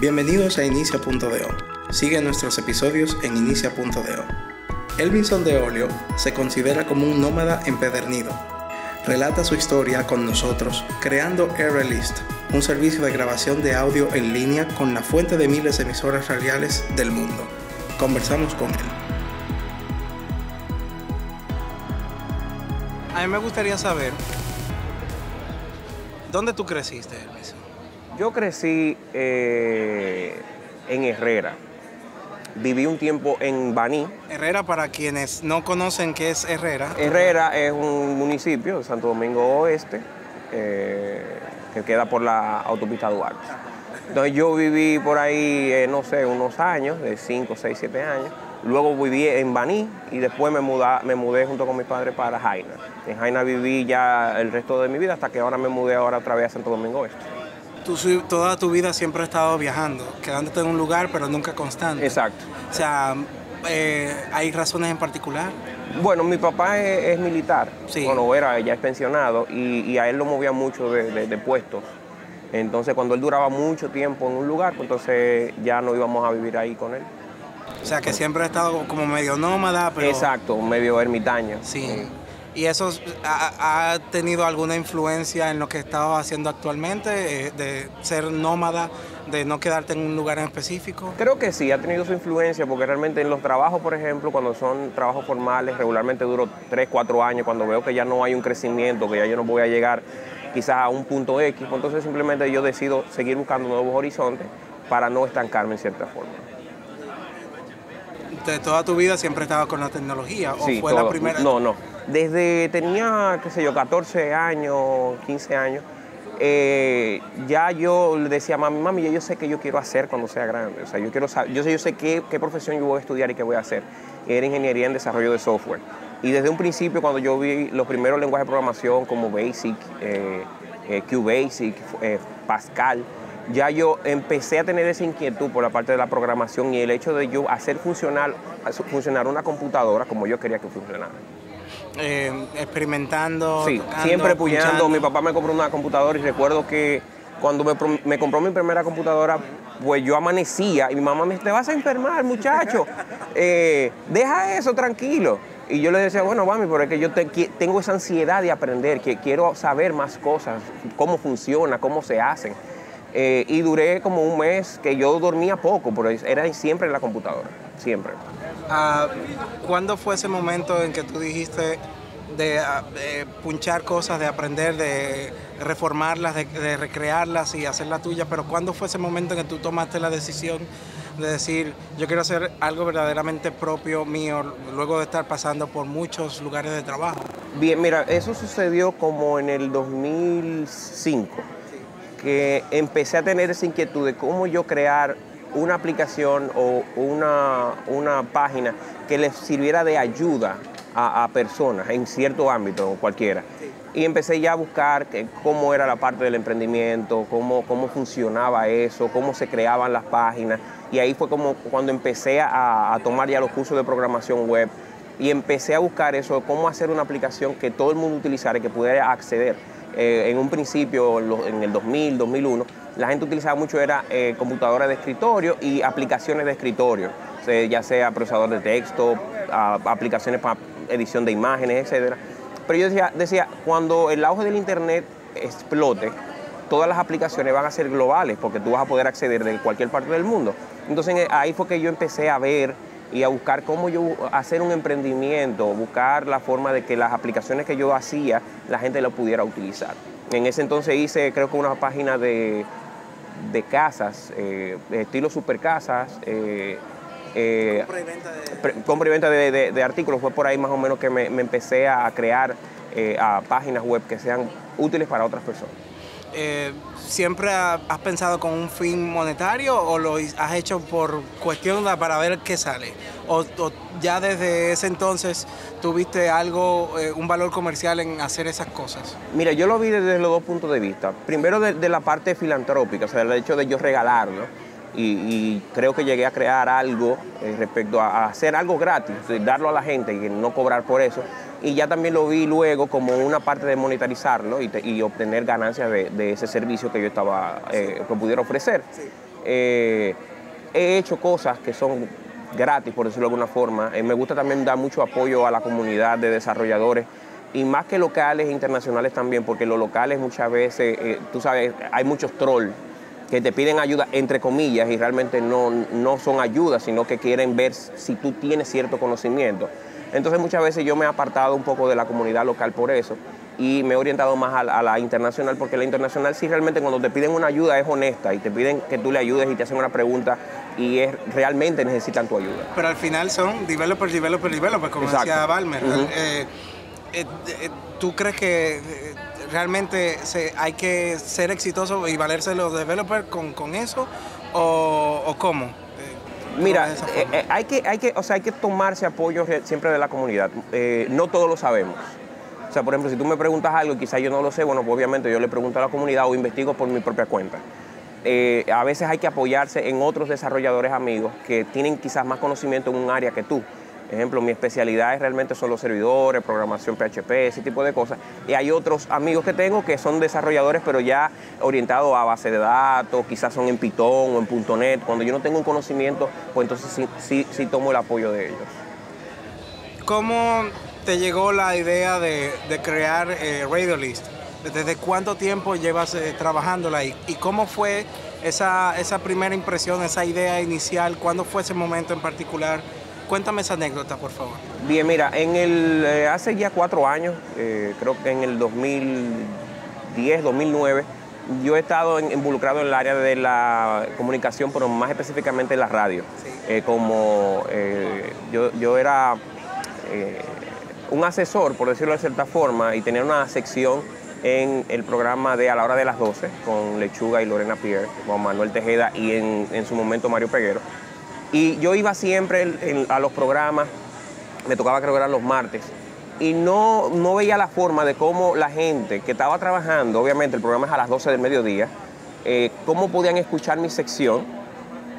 Bienvenidos a Inicia.do. Sigue nuestros episodios en Inicia.do. Elvinson de Olio se considera como un nómada empedernido. Relata su historia con nosotros creando Airlist, un servicio de grabación de audio en línea con la fuente de miles de emisoras radiales del mundo. Conversamos con él. A mí me gustaría saber, ¿dónde tú creciste, Elvinson? Yo crecí en Herrera. Viví un tiempo en Baní. Herrera, para quienes no conocen qué es Herrera. Herrera es un municipio de Santo Domingo Oeste que queda por la autopista Duarte. Entonces yo viví por ahí, unos años, de 5, 6, 7 años. Luego viví en Baní y después me mudé junto con mi padre para Jaina. En Jaina viví ya el resto de mi vida hasta que ahora me mudé otra vez a Santo Domingo Oeste. Tú toda tu vida siempre has estado viajando, quedándote en un lugar pero nunca constante. Exacto. O sea, ¿hay razones en particular? Bueno, mi papá es militar, Sí. Bueno, ya es pensionado y a él lo movía mucho de puestos. Entonces cuando él duraba mucho tiempo en un lugar, pues entonces ya no íbamos a vivir ahí con él. O sea, que siempre has estado como medio nómada, pero... Exacto, medio ermitaño. Sí. ¿Y eso ha tenido alguna influencia en lo que estás haciendo actualmente, de ser nómada, de no quedarte en un lugar en específico? Creo que sí, ha tenido su influencia porque realmente en los trabajos, por ejemplo, cuando son trabajos formales, regularmente duro 3, 4 años, cuando veo que ya no hay un crecimiento, que ya yo no voy a llegar quizás a un punto X, pues entonces simplemente yo decido seguir buscando nuevos horizontes para no estancarme en cierta forma. ¿De toda tu vida siempre estabas con la tecnología? ¿O Sí, fue la primera? No. Desde tenía, 14 años, 15 años, ya yo le decía a mami, ya yo sé qué yo quiero hacer cuando sea grande. O sea, yo quiero saber, yo sé qué profesión yo voy a estudiar y qué voy a hacer. Era ingeniería en desarrollo de software. Y desde un principio, cuando yo vi los primeros lenguajes de programación como BASIC, QBasic, Pascal, ya yo empecé a tener esa inquietud por la parte de la programación y el hecho de yo hacer funcionar una computadora como yo quería que funcionara. Experimentando, sí, tocando, siempre puñando. punchando. Mi papá me compró una computadora y recuerdo que cuando me compró mi primera computadora, pues yo amanecía y mi mamá me dice, te vas a enfermar, muchacho, deja eso tranquilo. Y yo le decía, bueno, mami, pero es que yo tengo esa ansiedad de aprender, que quiero saber más cosas, cómo funciona, cómo se hacen. Y duré como un mes que yo dormía poco, pero era siempre en la computadora, siempre. ¿Cuándo fue ese momento en que tú dijiste de punchar cosas, de aprender, de reformarlas, de recrearlas y hacerlas tuyas? Pero ¿cuándo fue ese momento en que tú tomaste la decisión de decir, yo quiero hacer algo verdaderamente propio mío, luego de estar pasando por muchos lugares de trabajo? Bien, mira, eso sucedió como en el 2005. Que empecé a tener esa inquietud de cómo yo crear una aplicación o una página que les sirviera de ayuda a personas en cierto ámbito o cualquiera. Y empecé ya a buscar cómo era la parte del emprendimiento, cómo funcionaba eso, cómo se creaban las páginas. Y ahí fue como cuando empecé a tomar ya los cursos de programación web y empecé a buscar eso, cómo hacer una aplicación que todo el mundo utilizara y que pudiera acceder. En un principio, en el 2000, 2001, la gente utilizaba mucho computadoras de escritorio y aplicaciones de escritorio, ya sea procesador de texto, aplicaciones para edición de imágenes, etc. Pero yo decía, cuando el auge del Internet explote, todas las aplicaciones van a ser globales porque tú vas a poder acceder de cualquier parte del mundo. Entonces ahí fue que yo empecé a ver y a buscar cómo yo hacer un emprendimiento, buscar la forma de que las aplicaciones que yo hacía, la gente las pudiera utilizar. En ese entonces hice, creo que una página de casas, estilo supercasas, compra y venta de artículos. Fue por ahí más o menos que me empecé a crear páginas web que sean útiles para otras personas. ¿Siempre has pensado con un fin monetario o lo has hecho por cuestión para ver qué sale? ¿O ya desde ese entonces tuviste un valor comercial en hacer esas cosas? Mira, yo lo vi desde los dos puntos de vista. Primero de la parte filantrópica, o sea, el hecho de yo regalarlo. Y creo que llegué a crear algo respecto a hacer algo gratis, darlo a la gente y no cobrar por eso. Y ya también lo vi luego como una parte de monetarizarlo y obtener ganancias de ese servicio que yo que pudiera ofrecer. Sí. He hecho cosas que son gratis, por decirlo de alguna forma. Me gusta también dar mucho apoyo a la comunidad de desarrolladores, y más que locales e internacionales también, porque los locales muchas veces, tú sabes, hay muchos trolls que te piden ayuda, entre comillas, y realmente no son ayudas, sino que quieren ver si tú tienes cierto conocimiento. Entonces muchas veces yo me he apartado un poco de la comunidad local por eso, y me he orientado más a la internacional, porque la internacional sí realmente cuando te piden una ayuda es honesta, y te piden que tú le ayudes y te hacen una pregunta, y realmente necesitan tu ayuda. Pero al final son developers, como Exacto. decía Balmer. ¿Tú crees que realmente hay que ser exitoso y valerse de los developers con eso? ¿O cómo? Mira, hay que tomarse apoyo siempre de la comunidad. No todos lo sabemos. O sea, por ejemplo, si tú me preguntas algo y quizás yo no lo sé, bueno, pues obviamente yo le pregunto a la comunidad o investigo por mi propia cuenta. A veces hay que apoyarse en otros desarrolladores amigos que tienen quizás más conocimiento en un área que tú. Por ejemplo, mi especialidad realmente son los servidores, programación PHP, ese tipo de cosas. Y hay otros amigos que tengo que son desarrolladores, pero ya orientados a base de datos, quizás son en Python o en .NET. Cuando yo no tengo un conocimiento, pues entonces sí tomo el apoyo de ellos. ¿Cómo te llegó la idea de crear Radiolist? ¿Desde cuánto tiempo llevas trabajándola y cómo fue esa primera impresión, esa idea inicial? ¿Cuándo fue ese momento en particular? Cuéntame esa anécdota, por favor. Bien, mira, hace ya 4 años, creo que en el 2010, 2009, yo he estado involucrado en el área de la comunicación, pero más específicamente en la radio. Sí. Yo era un asesor, por decirlo de cierta forma, y tenía una sección en el programa de A la Hora de las 12, con Lechuga y Lorena Pierre, con Manuel Tejeda y en su momento Mario Peguero. Y yo iba siempre a los programas, me tocaba creo que eran los martes, y no veía la forma de cómo la gente que estaba trabajando, obviamente el programa es a las 12 del mediodía, cómo podían escuchar mi sección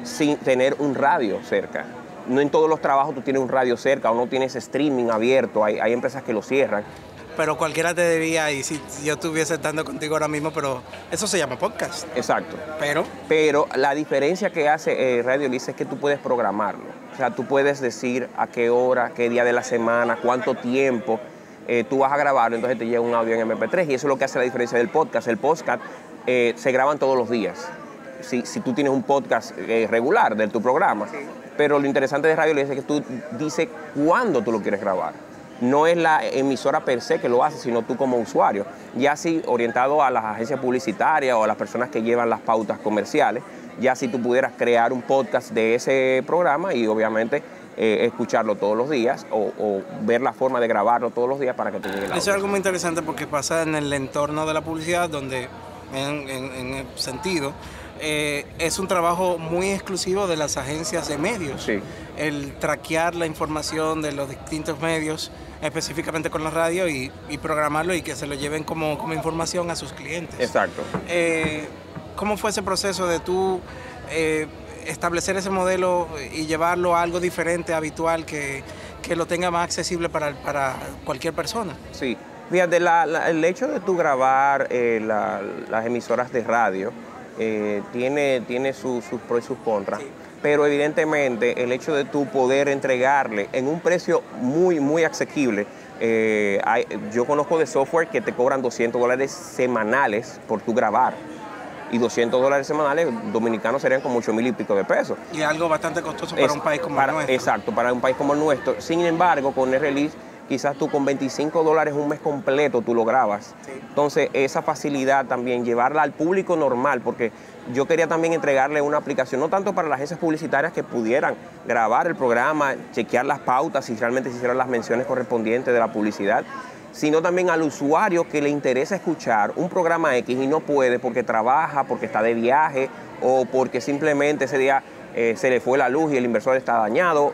sin tener un radio cerca. No en todos los trabajos tú tienes un radio cerca o no tienes streaming abierto, hay empresas que lo cierran. Pero cualquiera te debía, y si yo estuviese estando contigo ahora mismo, pero eso se llama podcast. Exacto. Pero la diferencia que hace Radiolist es que tú puedes programarlo. O sea, tú puedes decir a qué hora, qué día de la semana, cuánto tiempo tú vas a grabarlo, entonces te llega un audio en MP3, y eso es lo que hace la diferencia del podcast. El podcast se graban todos los días. Si tú tienes un podcast regular de tu programa. Sí. Pero lo interesante de Radiolist es que tú dices cuándo tú lo quieres grabar. No es la emisora per se que lo hace, sino tú como usuario. Ya así orientado a las agencias publicitarias o a las personas que llevan las pautas comerciales, ya si tú pudieras crear un podcast de ese programa y obviamente escucharlo todos los días o ver la forma de grabarlo todos los días para que te llegue el audio. Eso es algo muy interesante porque pasa en el entorno de la publicidad, donde en el sentido es un trabajo muy exclusivo de las agencias de medios. Sí. El traquear la información de los distintos medios, específicamente con la radio, y programarlo y que se lo lleven como información a sus clientes. Exacto. ¿Cómo fue ese proceso de tú establecer ese modelo y llevarlo a algo diferente, habitual, que lo tenga más accesible para cualquier persona? Sí. Fíjate, el hecho de tú grabar las emisoras de radio tiene sus pros y sus contras. Sí. Pero evidentemente el hecho de tú poder entregarle en un precio muy, muy asequible, yo conozco de software que te cobran $200 semanales por tu grabar, y $200 semanales dominicanos serían como 8,000 y pico de pesos. Y algo bastante costoso para un país como el nuestro. Exacto, para un país como el nuestro. Sin embargo, con Release, quizás tú con $25 un mes completo tú lo grabas. Sí. Entonces, esa facilidad también, llevarla al público normal, porque yo quería también entregarle una aplicación, no tanto para las agencias publicitarias que pudieran grabar el programa, chequear las pautas si realmente se hicieron las menciones correspondientes de la publicidad, sino también al usuario que le interesa escuchar un programa X y no puede porque trabaja, porque está de viaje o porque simplemente ese día se le fue la luz y el inversor está dañado,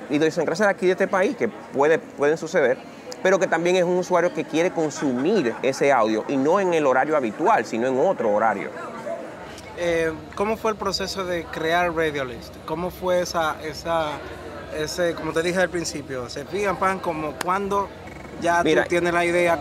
idiosincrasias de aquí de este país que pueden suceder, pero que también es un usuario que quiere consumir ese audio y no en el horario habitual, sino en otro horario. ¿Cómo fue el proceso de crear Radiolist? ¿Cómo fue ese, como te dije al principio, se fijan, pan, como cuando ya Mira, tú tienes la idea,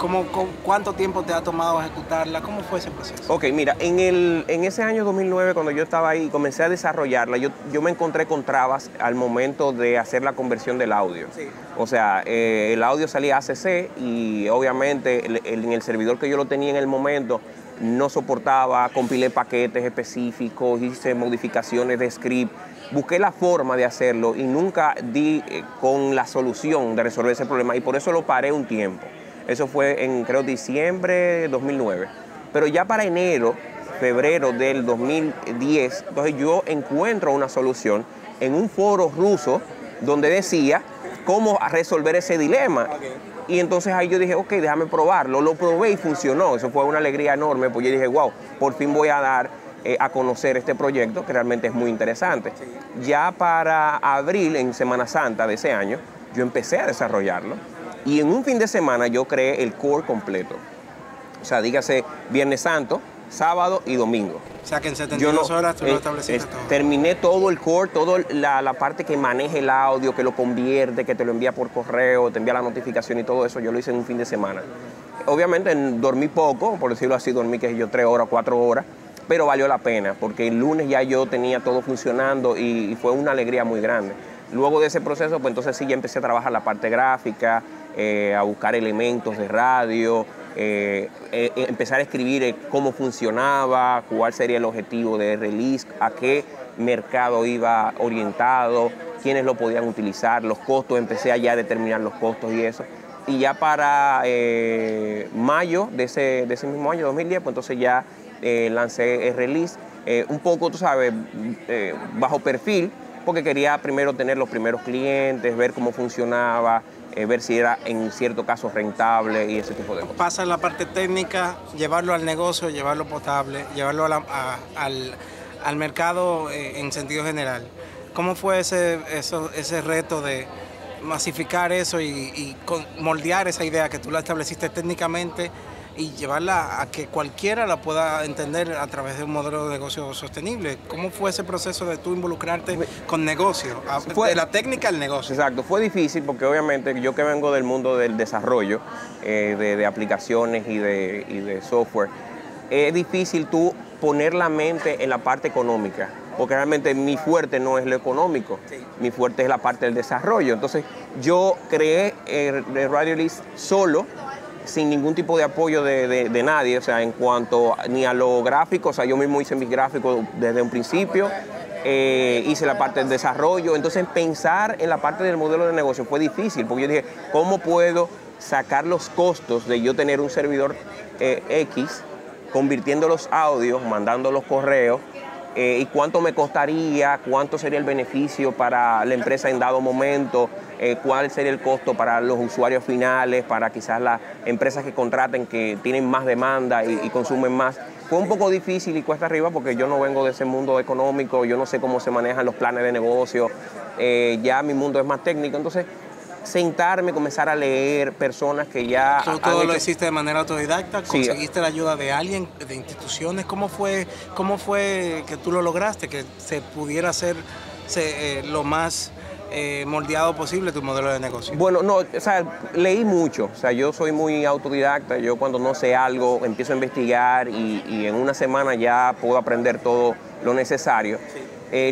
¿cuánto tiempo te ha tomado ejecutarla? ¿Cómo fue ese proceso? Ok, mira, en ese año 2009, cuando yo estaba ahí y comencé a desarrollarla, yo me encontré con trabas al momento de hacer la conversión del audio. Sí. O sea, el audio salía ACC y obviamente en el servidor que yo lo tenía en el momento no soportaba, compilé paquetes específicos, hice modificaciones de script, busqué la forma de hacerlo y nunca di con la solución de resolver ese problema y por eso lo paré un tiempo. Eso fue en, creo, diciembre de 2009. Pero ya para enero, febrero del 2010, entonces yo encuentro una solución en un foro ruso donde decía cómo resolver ese dilema. Okay. Y entonces ahí yo dije, ok, déjame probarlo. Lo probé y funcionó. Eso fue una alegría enorme, pues yo dije, wow, por fin voy a dar a conocer este proyecto que realmente es muy interesante. Sí. Ya para abril, en Semana Santa de ese año, yo empecé a desarrollarlo. Y en un fin de semana yo creé el core completo. O sea, dígase Viernes Santo, sábado y domingo. O sea que en 72 horas tú lo estableciste todo. Terminé todo el core, toda la parte que maneja el audio, que lo convierte, que te lo envía por correo, te envía la notificación y todo eso, yo lo hice en un fin de semana. Obviamente dormí poco, por decirlo así, dormí que yo 3 horas, 4 horas, pero valió la pena, porque el lunes ya yo tenía todo funcionando y fue una alegría muy grande. Luego de ese proceso, pues entonces sí ya empecé a trabajar la parte gráfica, a buscar elementos de radio, empezar a escribir cómo funcionaba, cuál sería el objetivo de release, a qué mercado iba orientado, quiénes lo podían utilizar, los costos, empecé allá a determinar los costos y eso. Y ya para mayo de ese mismo año, 2010, pues entonces ya lancé el release, un poco, tú sabes, bajo perfil, porque quería primero tener los primeros clientes, ver cómo funcionaba, ver si era en cierto caso rentable y ese tipo de cosas. Pasa en la parte técnica, llevarlo al negocio, llevarlo potable, llevarlo al mercado en sentido general. ¿Cómo fue ese reto de masificar eso y moldear esa idea que tú la estableciste técnicamente y llevarla a que cualquiera la pueda entender a través de un modelo de negocio sostenible? ¿Cómo fue ese proceso de tú involucrarte con negocio, de la técnica al negocio? Exacto, fue difícil porque obviamente yo que vengo del mundo del desarrollo de aplicaciones y de software, es difícil tú poner la mente en la parte económica, porque realmente mi fuerte no es lo económico, sí. Mi fuerte es la parte del desarrollo. Entonces yo creé Radiolist solo, sin ningún tipo de apoyo de nadie, o sea, en cuanto ni a lo gráfico, o sea, yo mismo hice mis gráficos desde un principio, hice la parte del desarrollo, entonces pensar en la parte del modelo de negocio fue difícil, porque yo dije, ¿cómo puedo sacar los costos de yo tener un servidor X, convirtiendo los audios, mandando los correos, y cuánto me costaría, cuánto sería el beneficio para la empresa en dado momento, cuál sería el costo para los usuarios finales, para quizás las empresas que contraten que tienen más demanda y consumen más. Fue un poco difícil y cuesta arriba porque yo no vengo de ese mundo económico, yo no sé cómo se manejan los planes de negocio, ya mi mundo es más técnico, entonces sentarme, comenzar a leer personas que ya... ¿Tú todo lo hiciste de manera autodidacta? ¿Conseguiste la ayuda de alguien, de instituciones? ¿Cómo fue que tú lo lograste, que se pudiera hacer lo más moldeado posible tu modelo de negocio? Bueno, no, o sea, leí mucho, o sea, yo soy muy autodidacta, yo cuando no sé algo empiezo a investigar y en una semana ya puedo aprender todo lo necesario. Sí.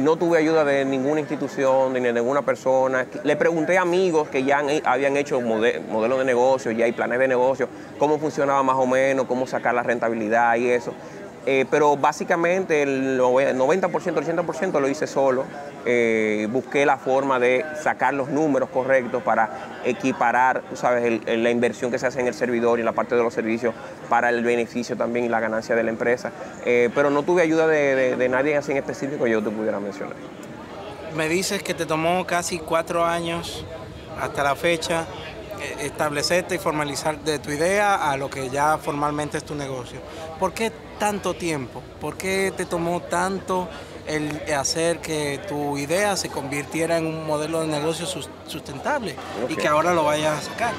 No tuve ayuda de ninguna institución, ni de ninguna persona. Le pregunté a amigos que ya habían hecho modelos de negocio, ya hay planes de negocio, cómo funcionaba más o menos, cómo sacar la rentabilidad y eso. Pero básicamente el 90%, el 80% lo hice solo. Busqué la forma de sacar los números correctos para equiparar, tú sabes, la inversión que se hace en el servidor y en la parte de los servicios para el beneficio también y la ganancia de la empresa. Pero no tuve ayuda de nadie así en específico que yo te pudiera mencionar. Me dices que te tomó casi 4 años hasta la fecha establecerte y formalizar de tu idea a lo que ya formalmente es tu negocio. ¿Por qué tanto tiempo? ¿Por qué te tomó tanto el hacer que tu idea se convirtiera en un modelo de negocio sustentable y que ahora lo vayas a sacar?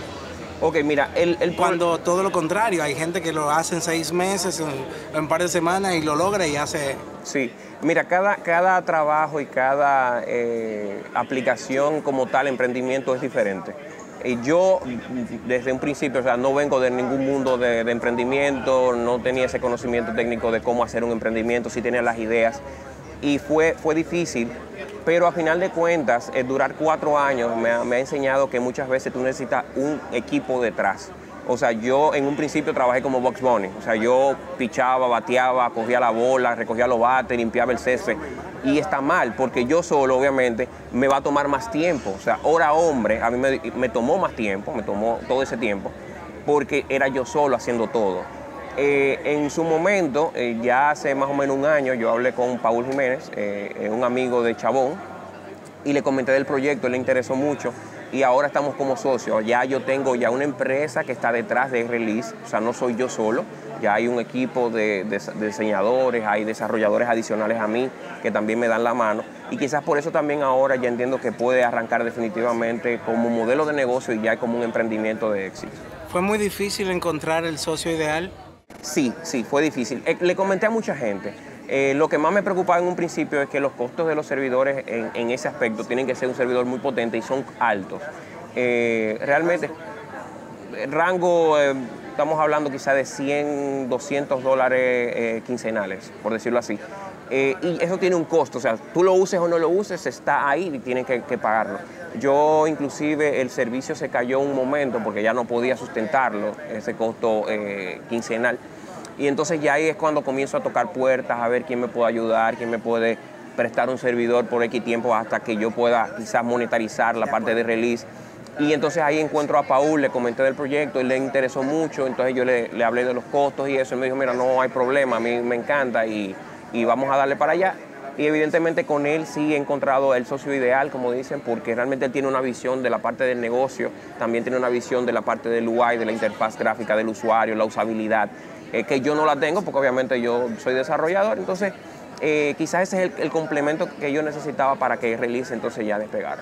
Ok, mira, cuando todo lo contrario, hay gente que lo hace en 6 meses, en un par de semanas y lo logra y hace... Sí, mira, cada trabajo y cada aplicación como tal, emprendimiento es diferente. Yo desde un principio, o sea, no vengo de ningún mundo de emprendimiento, no tenía ese conocimiento técnico de cómo hacer un emprendimiento, sí tenía las ideas y fue difícil, pero a final de cuentas, durar 4 años me ha enseñado que muchas veces tú necesitas un equipo detrás. O sea, yo en un principio trabajé como Bugs Bunny. O sea, yo pichaba, bateaba, cogía la bola, recogía los bates, limpiaba el césped. Y está mal, porque yo solo, obviamente, me va a tomar más tiempo. O sea, hora hombre, a mí me tomó más tiempo, me tomó todo ese tiempo, porque era yo solo haciendo todo. En su momento, ya hace más o menos un año, yo hablé con Paul Jiménez, un amigo de Chabón, y le comenté del proyecto, él le interesó mucho. Y ahora estamos como socios. Ya yo tengo ya una empresa que está detrás de Release, o sea, no soy yo solo. Ya hay un equipo de diseñadores, hay desarrolladores adicionales a mí que también me dan la mano. Y quizás por eso también ahora ya entiendo que puede arrancar definitivamente como modelo de negocio y ya como un emprendimiento de éxito. ¿Fue muy difícil encontrar el socio ideal? Sí, fue difícil. Le comenté a mucha gente. Lo que más me preocupaba en un principio es que los costos de los servidores en ese aspecto tienen que ser un servidor muy potente y son altos. Realmente, el rango, estamos hablando quizá de $100, $200 quincenales, por decirlo así. Y eso tiene un costo, o sea, tú lo uses o no lo uses, está ahí y tienes que pagarlo. Yo inclusive el servicio se cayó un momento porque ya no podía sustentarlo, ese costo quincenal. Y entonces ya ahí es cuando comienzo a tocar puertas, a ver quién me puede ayudar, quién me puede prestar un servidor por X tiempo hasta que yo pueda quizás monetarizar la parte de Release. Y entonces ahí encuentro a Paul, le comenté del proyecto, él le interesó mucho, entonces yo le hablé de los costos y eso, y me dijo, mira, no hay problema, a mí me encanta y vamos a darle para allá. Y evidentemente con él sí he encontrado el socio ideal, como dicen, porque realmente él tiene una visión de la parte del negocio, también tiene una visión de la parte del UI, de la interfaz gráfica del usuario, la usabilidad, que yo no la tengo porque obviamente yo soy desarrollador, entonces quizás ese es el complemento que yo necesitaba para que Release entonces ya despegara.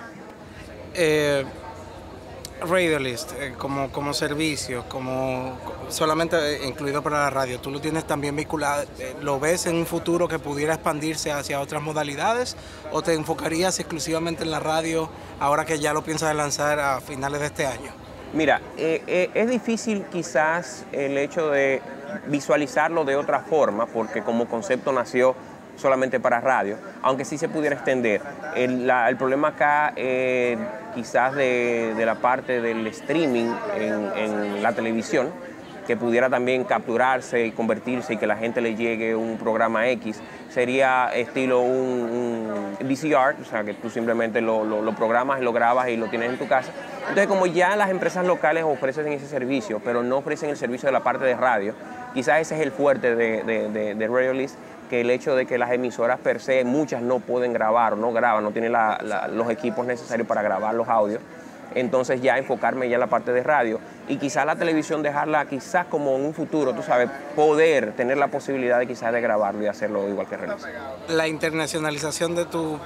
Radiolist, como servicio, como solamente incluido para la radio, ¿tú lo tienes también vinculado? ¿Lo ves en un futuro que pudiera expandirse hacia otras modalidades o te enfocarías exclusivamente en la radio ahora que ya lo piensas lanzar a finales de este año? Mira, es difícil quizás el hecho de visualizarlo de otra forma porque como concepto nació solamente para radio, aunque sí se pudiera extender. El problema acá quizás de la parte del streaming en la televisión, que pudiera también capturarse y convertirse y que la gente le llegue un programa X, sería estilo un VCR, o sea que tú simplemente lo programas y lo grabas y lo tienes en tu casa. Entonces como ya las empresas locales ofrecen ese servicio, pero no ofrecen el servicio de la parte de radio, quizás ese es el fuerte de Radiolist, que el hecho de que las emisoras per se, muchas no pueden grabar o no graban, no tienen los equipos necesarios para grabar los audios, entonces ya enfocarme ya en la parte de radio y quizás la televisión dejarla quizás como en un futuro, tú sabes, poder tener la posibilidad de quizás de grabarlo y hacerlo igual que Release. La internacionalización de tu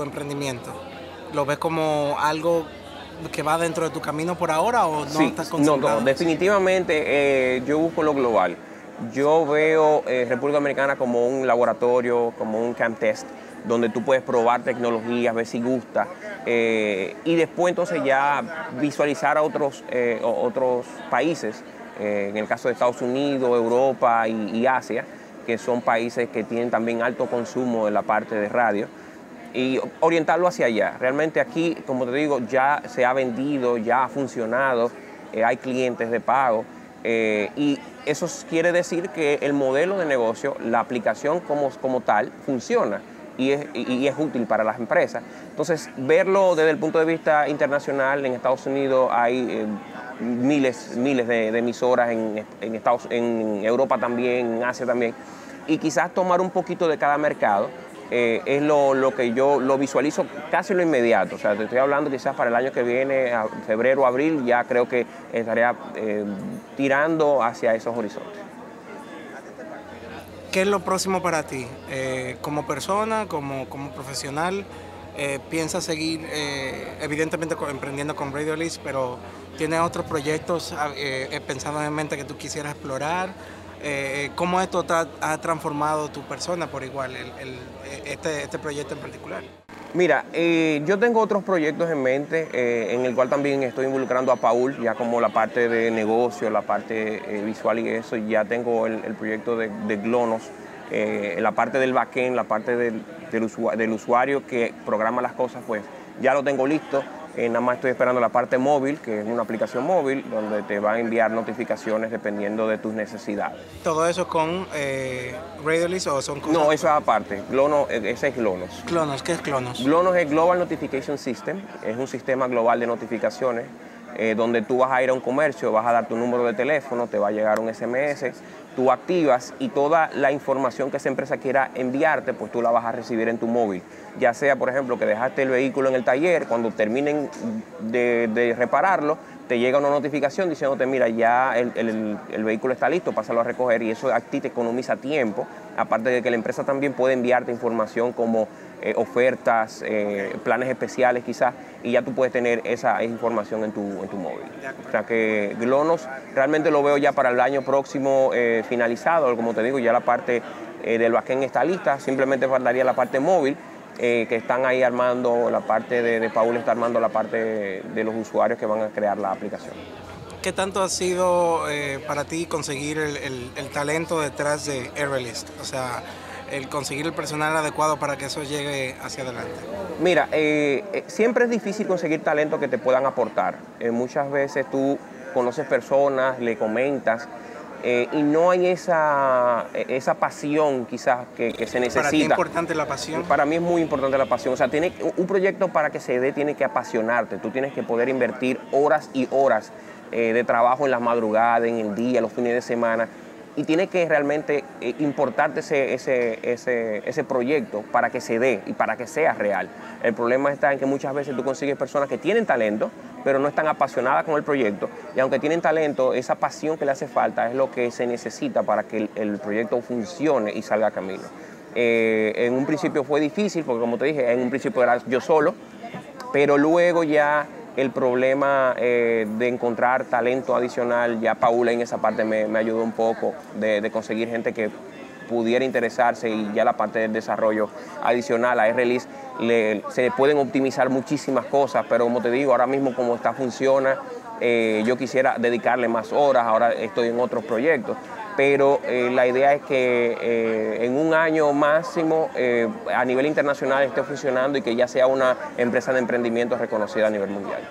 emprendimiento, ¿lo ves como algo que va dentro de tu camino por ahora o no sí, estás concentrado? No, definitivamente yo busco lo global. Yo veo República Dominicana como un laboratorio, como un camp test, donde tú puedes probar tecnologías, ver si gusta, y después entonces ya visualizar a otros países, en el caso de Estados Unidos, Europa y Asia, que son países que tienen también alto consumo en la parte de radio, y orientarlo hacia allá. Realmente aquí, como te digo, ya se ha vendido, ya ha funcionado, hay clientes de pago, y eso quiere decir que el modelo de negocio, la aplicación como tal, funciona y es útil para las empresas. Entonces, verlo desde el punto de vista internacional, en Estados Unidos hay miles de emisoras, en Europa también, en Asia también, y quizás tomar un poquito de cada mercado. Es lo que yo lo visualizo casi lo inmediato. O sea, te estoy hablando quizás para el año que viene, a febrero o abril, ya creo que estaría tirando hacia esos horizontes. ¿Qué es lo próximo para ti? Como persona, como profesional, ¿piensas seguir evidentemente emprendiendo con Radiolist, pero tienes otros proyectos pensados en mente que tú quisieras explorar? ¿Cómo esto ha transformado tu persona por igual, este proyecto en particular? Mira, yo tengo otros proyectos en mente, en el cual también estoy involucrando a Paul, ya como la parte de negocio, la parte visual y eso. Ya tengo el proyecto de GLONOS, la parte del backend, la parte del usuario que programa las cosas, pues ya lo tengo listo. Nada más estoy esperando la parte móvil, que es una aplicación móvil donde te va a enviar notificaciones dependiendo de tus necesidades. ¿Todo eso con Radiolist o son cosas? No, eso es aparte. GLONOS, ese es GLONOS. Clonos, ¿qué es Clonos? GLONOS es Global Notification System, es un sistema global de notificaciones donde tú vas a ir a un comercio, vas a dar tu número de teléfono, te va a llegar un SMS, tú activas y toda la información que esa empresa quiera enviarte, pues tú la vas a recibir en tu móvil. Ya sea, por ejemplo, que dejaste el vehículo en el taller, cuando terminen de repararlo, te llega una notificación diciéndote, mira, ya el vehículo está listo, pásalo a recoger, y eso a ti te economiza tiempo, aparte de que la empresa también puede enviarte información como ofertas, planes especiales quizás, y ya tú puedes tener esa información en tu móvil. O sea que GLONOS realmente lo veo ya para el año próximo finalizado. Como te digo, ya la parte del backend está lista, simplemente faltaría la parte móvil, que están ahí armando la parte de Paul, está armando la parte de los usuarios que van a crear la aplicación. ¿Qué tanto ha sido para ti conseguir el talento detrás de Radiolist? O sea, el conseguir el personal adecuado para que eso llegue hacia adelante. Mira, siempre es difícil conseguir talento que te puedan aportar. Muchas veces tú conoces personas, le comentas, y no hay esa pasión quizás que se necesita. ¿Para ti es importante la pasión? Para mí es muy importante la pasión. O sea, un proyecto para que se dé tiene que apasionarte. Tú tienes que poder invertir horas y horas de trabajo en las madrugadas, en el día, los fines de semana. Y tiene que realmente importarte ese proyecto para que se dé y para que sea real. El problema está en que muchas veces tú consigues personas que tienen talento, pero no están apasionadas con el proyecto. Y aunque tienen talento, esa pasión que le hace falta es lo que se necesita para que el proyecto funcione y salga a camino. En un principio fue difícil, porque como te dije, en un principio era yo solo, pero luego ya el problema de encontrar talento adicional, ya Paula en esa parte me ayudó un poco de conseguir gente que pudiera interesarse, y ya la parte del desarrollo adicional a Release se pueden optimizar muchísimas cosas, pero como te digo, ahora mismo como funciona, yo quisiera dedicarle más horas, ahora estoy en otros proyectos, pero la idea es que en un año máximo a nivel internacional esté funcionando y que ya sea una empresa de emprendimiento reconocida a nivel mundial.